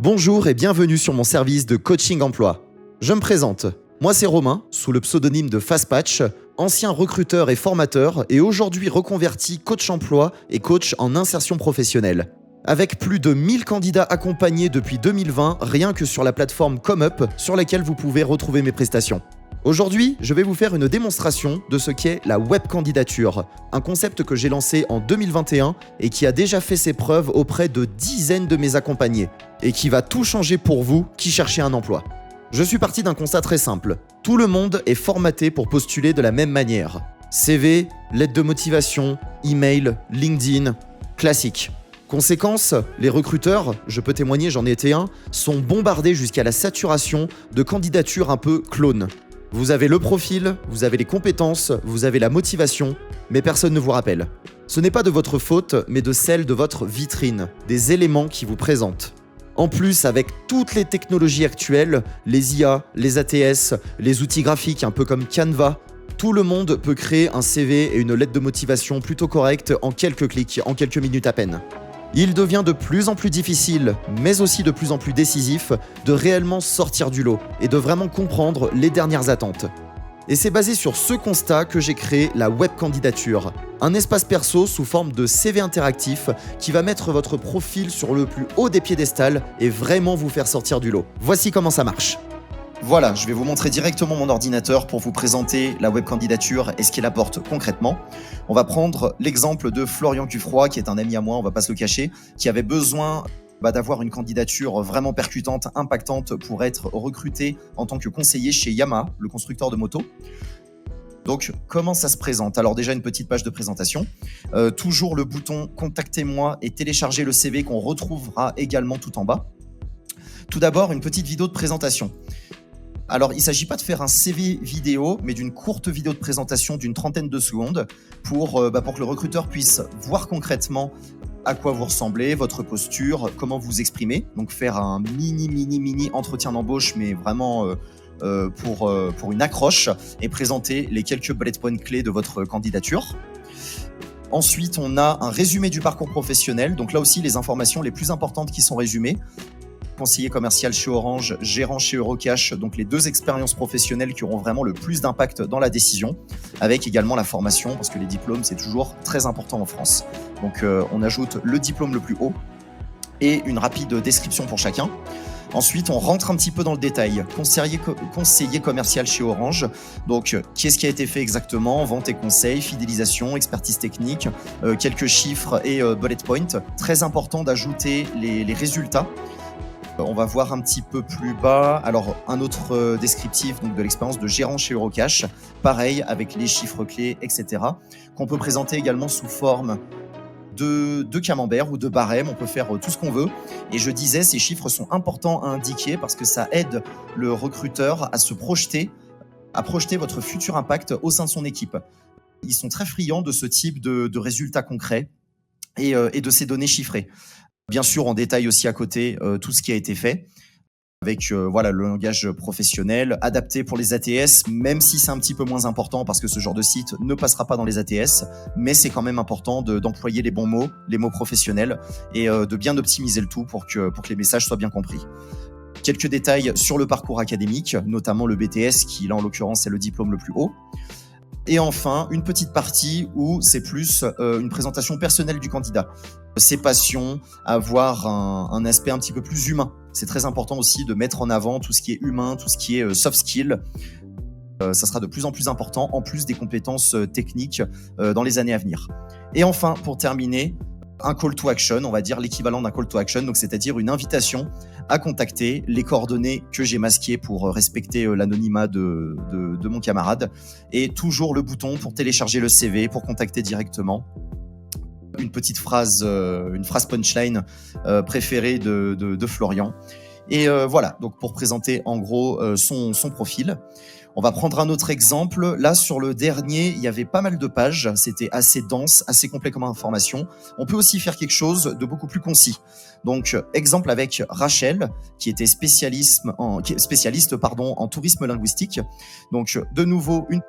Bonjour et bienvenue sur mon service de coaching emploi. Je me présente. Moi c'est Romain, sous le pseudonyme de Fastpatch, ancien recruteur et formateur et aujourd'hui reconverti coach emploi et coach en insertion professionnelle. Avec plus de 1000 candidats accompagnés depuis 2020, rien que sur la plateforme ComeUp sur laquelle vous pouvez retrouver mes prestations. Aujourd'hui, je vais vous faire une démonstration de ce qu'est la web candidature, un concept que j'ai lancé en 2021 et qui a déjà fait ses preuves auprès de dizaines de mes accompagnés et qui va tout changer pour vous qui cherchez un emploi. Je suis parti d'un constat très simple. Tout le monde est formaté pour postuler de la même manière. CV, lettre de motivation, email, LinkedIn, classique. Conséquence, les recruteurs, je peux témoigner, j'en ai été un, sont bombardés jusqu'à la saturation de candidatures un peu clones. Vous avez le profil, vous avez les compétences, vous avez la motivation, mais personne ne vous rappelle. Ce n'est pas de votre faute, mais de celle de votre vitrine, des éléments qui vous présentent. En plus, avec toutes les technologies actuelles, les IA, les ATS, les outils graphiques un peu comme Canva, tout le monde peut créer un CV et une lettre de motivation plutôt correcte en quelques clics, en quelques minutes à peine. Il devient de plus en plus difficile, mais aussi de plus en plus décisif, de réellement sortir du lot et de vraiment comprendre les dernières attentes. Et c'est basé sur ce constat que j'ai créé la web candidature, un espace perso sous forme de CV interactif qui va mettre votre profil sur le plus haut des piédestals et vraiment vous faire sortir du lot. Voici comment ça marche. Voilà, je vais vous montrer directement mon ordinateur pour vous présenter la web candidature et ce qu'elle apporte concrètement. On va prendre l'exemple de Florian Cufroy, qui est un ami à moi, on va pas se le cacher, qui avait besoin d'avoir une candidature vraiment percutante, impactante pour être recruté en tant que conseiller chez Yamaha, le constructeur de motos. Donc, comment ça se présente? Alors déjà, une petite page de présentation. Toujours le bouton « Contactez-moi » et télécharger le CV qu'on retrouvera également tout en bas. Tout d'abord, une petite vidéo de présentation. Alors, il ne s'agit pas de faire un CV vidéo, mais d'une courte vidéo de présentation d'une trentaine de secondes pour que le recruteur puisse voir concrètement à quoi vous ressemblez, votre posture, comment vous exprimez. Donc, faire un mini entretien d'embauche, mais vraiment pour une accroche et présenter les quelques bullet points clés de votre candidature. Ensuite, on a un résumé du parcours professionnel. Donc là aussi, les informations les plus importantes qui sont résumées. Conseiller commercial chez Orange, gérant chez Eurocash, donc les deux expériences professionnelles qui auront vraiment le plus d'impact dans la décision, avec également la formation, parce que les diplômes, c'est toujours très important en France. Donc on ajoute le diplôme le plus haut et une rapide description pour chacun. Ensuite, on rentre un petit peu dans le détail. Conseiller commercial chez Orange. Donc, qu'est-ce qui a été fait exactement? Vente et conseil, fidélisation, expertise technique, quelques chiffres et bullet points. Très important d'ajouter les résultats. On va voir un petit peu plus bas. Alors, un autre descriptif donc, de l'expérience de gérant chez Eurocash. Pareil, avec les chiffres clés, etc. Qu'on peut présenter également sous forme de camembert ou de barème. On peut faire tout ce qu'on veut. Et je disais, ces chiffres sont importants à indiquer parce que ça aide le recruteur à se projeter, à projeter votre futur impact au sein de son équipe. Ils sont très friands de ce type de résultats concrets et de ces données chiffrées. Bien sûr, on détaille aussi à côté tout ce qui a été fait avec le langage professionnel, adapté pour les ATS, même si c'est un petit peu moins important parce que ce genre de site ne passera pas dans les ATS, mais c'est quand même important d'employer les bons mots, les mots professionnels et de bien optimiser le tout pour que les messages soient bien compris. Quelques détails sur le parcours académique, notamment le BTS qui, là en l'occurrence, est le diplôme le plus haut. Et enfin, une petite partie où c'est plus une présentation personnelle du candidat. Ses passions, avoir un aspect un petit peu plus humain. C'est très important aussi de mettre en avant tout ce qui est humain, tout ce qui est soft skill. Ça sera de plus en plus important, en plus des compétences techniques dans les années à venir. Et enfin, pour terminer, un call to action, on va dire l'équivalent d'un call to action, donc c'est-à-dire une invitation à contacter les coordonnées que j'ai masquées pour respecter l'anonymat de mon camarade, et toujours le bouton pour télécharger le CV, pour contacter directement. Une petite phrase, une phrase punchline préférée de Florian. Et voilà, donc pour présenter en gros son profil. On va prendre un autre exemple. Là, sur le dernier, il y avait pas mal de pages. C'était assez dense, assez complet comme information. On peut aussi faire quelque chose de beaucoup plus concis. Donc, exemple avec Rachel, qui était spécialiste en tourisme linguistique. Donc, de nouveau, une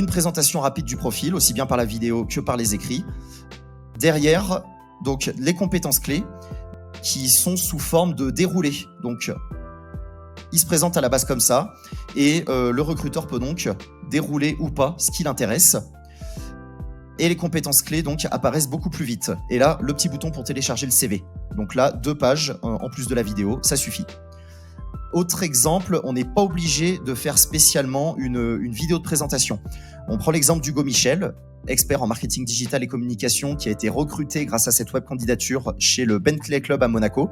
présentation rapide du profil, aussi bien par la vidéo que par les écrits. Derrière, Donc les compétences clés qui sont sous forme de déroulé. Donc il se présente à la base comme ça et le recruteur peut donc dérouler ou pas ce qui l'intéresse. Et les compétences clés donc apparaissent beaucoup plus vite. Et là, le petit bouton pour télécharger le CV. Donc là, 2 pages en plus de la vidéo, ça suffit. Autre exemple, on n'est pas obligé de faire spécialement une vidéo de présentation. On prend l'exemple d'Hugo Michel, expert en marketing digital et communication, qui a été recruté grâce à cette web candidature chez le Bentley Club à Monaco.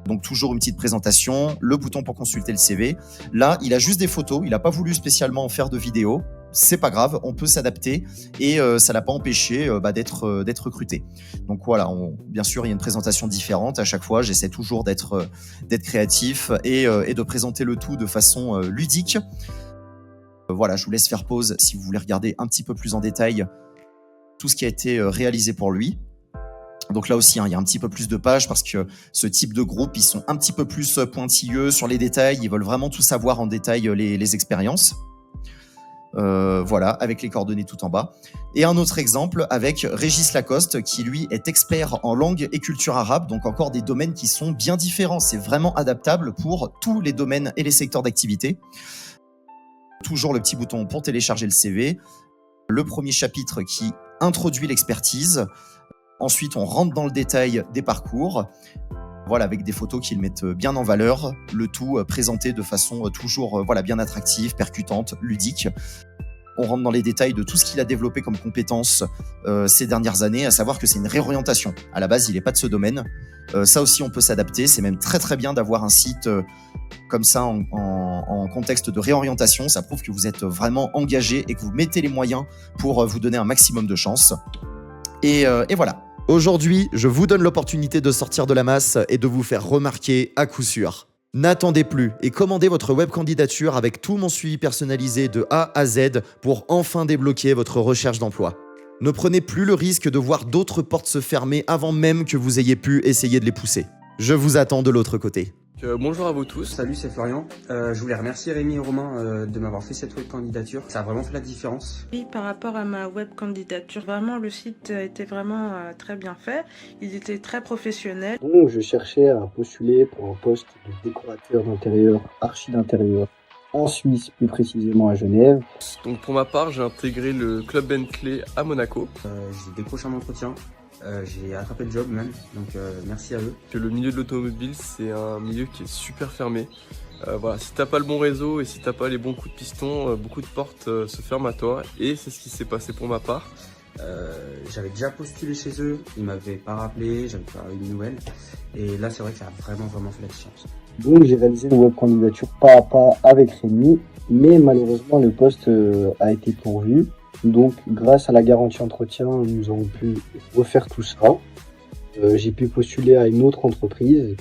Donc toujours une petite présentation, le bouton pour consulter le CV. Là, il a juste des photos, il n'a pas voulu spécialement en faire de vidéo. C'est pas grave, on peut s'adapter et ça l'a pas empêché d'être recruté. Donc voilà, bien sûr, il y a une présentation différente à chaque fois. J'essaie toujours d'être créatif et de présenter le tout de façon ludique. Voilà, je vous laisse faire pause si vous voulez regarder un petit peu plus en détail tout ce qui a été réalisé pour lui. Donc là aussi, il y a un petit peu plus de pages parce que ce type de groupe, ils sont un petit peu plus pointilleux sur les détails. Ils veulent vraiment tout savoir en détail les expériences. Voilà, avec les coordonnées tout en bas. Et un autre exemple avec Régis Lacoste, qui lui est expert en langue et culture arabe, donc encore des domaines qui sont bien différents. C'est vraiment adaptable pour tous les domaines et les secteurs d'activité. Toujours le petit bouton pour télécharger le CV. Le premier chapitre qui introduit l'expertise. Ensuite, on rentre dans le détail des parcours. Voilà, avec des photos qui le mettent bien en valeur, le tout présenté de façon toujours bien attractive, percutante, ludique. On rentre dans les détails de tout ce qu'il a développé comme compétences ces dernières années, à savoir que c'est une réorientation. À la base, il n'est pas de ce domaine. Ça aussi, on peut s'adapter. C'est même très très bien d'avoir un site comme ça en contexte de réorientation. Ça prouve que vous êtes vraiment engagé et que vous mettez les moyens pour vous donner un maximum de chance. Et voilà. Aujourd'hui, je vous donne l'opportunité de sortir de la masse et de vous faire remarquer à coup sûr. N'attendez plus et commandez votre web candidature avec tout mon suivi personnalisé de A à Z pour enfin débloquer votre recherche d'emploi. Ne prenez plus le risque de voir d'autres portes se fermer avant même que vous ayez pu essayer de les pousser. Je vous attends de l'autre côté. Bonjour à vous tous. Salut, c'est Florian. Je voulais remercier Rémi et Romain de m'avoir fait cette web candidature. Ça a vraiment fait la différence. Oui, par rapport à ma web candidature, vraiment le site était vraiment très bien fait. Il était très professionnel. Donc je cherchais à postuler pour un poste de décorateur d'intérieur, archi d'intérieur, en Suisse, plus précisément à Genève. Donc pour ma part, j'ai intégré le club Bentley à Monaco. J'ai décroché un entretien. J'ai attrapé le job même, donc merci à eux. Le milieu de l'automobile, c'est un milieu qui est super fermé. Voilà, si t'as pas le bon réseau et si t'as pas les bons coups de piston, beaucoup de portes se ferment à toi. Et c'est ce qui s'est passé pour ma part. J'avais déjà postulé chez eux, ils m'avaient pas rappelé, j'avais pas eu de nouvelles. Et là, c'est vrai que ça a vraiment fait la différence. Donc j'ai réalisé une web candidature pas à pas avec Rémi, mais malheureusement le poste a été pourvu. Donc grâce à la garantie entretien, nous avons pu refaire tout ça. J'ai pu postuler à une autre entreprise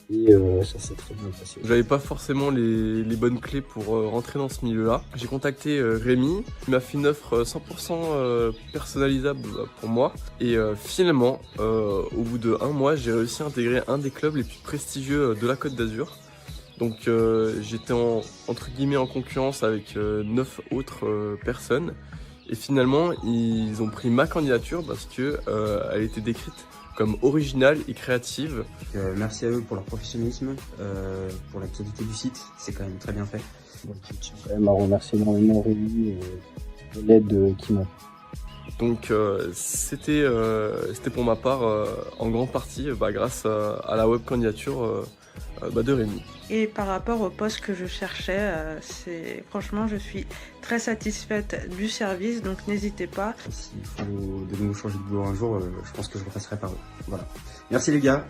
et ça s'est très bien passé. J'avais pas forcément les bonnes clés pour rentrer dans ce milieu-là. J'ai contacté Rémi, il m'a fait une offre 100% personnalisable pour moi. Et finalement, au bout de 1 mois, j'ai réussi à intégrer un des clubs les plus prestigieux de la Côte d'Azur. Donc j'étais entre guillemets en concurrence avec 9 autres personnes. Et finalement, ils ont pris ma candidature parce que elle était décrite comme originale et créative. Merci à eux pour leur professionnalisme, pour la qualité du site, c'est quand même très bien fait. Donc, je tiens quand même à remercier énormément Rémi de l'aide qu'il m'a. Donc c'était pour ma part en grande partie grâce à la web candidature de Rémi. Et par rapport au poste que je cherchais, franchement, je suis très satisfaite du service, donc n'hésitez pas. S'il faut de nouveau changer de boulot un jour, je pense que je repasserai par eux. Voilà. Merci les gars, à bientôt.